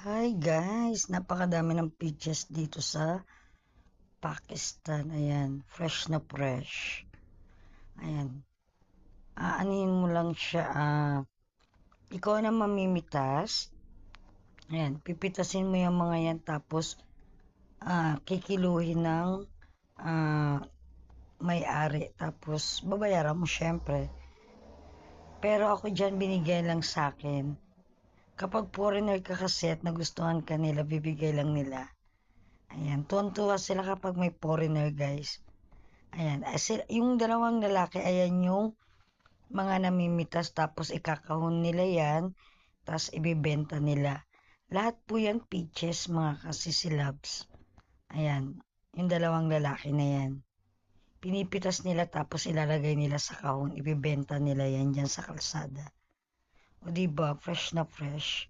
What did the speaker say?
Hi guys, napakadami ng peaches dito sa Pakistan. Ayan, fresh na fresh. Ayan, aanin mo lang siya. Ikaw na mamimitas. Ayan, pipitasin mo yung mga yan tapos kikiluhin ng may-ari. Tapos babayaran mo syempre. Pero ako dyan binigay lang sa akin. Kapag foreigner ka kasi at nagustuhan ka nila, bibigay lang nila. Ayan, tuwan-tuwa sila kapag may foreigner, guys. Ayan, yung dalawang lalaki, ayan yung mga namimitas, tapos ikakahon nila yan, tapos ibibenta nila. Lahat po yan peaches, mga kasisilabs. Ayan, yung dalawang lalaki na yan. Pinipitas nila, tapos ilalagay nila sa kahon, ibibenta nila yan dyan sa kalsada. O diba, fresh na fresh.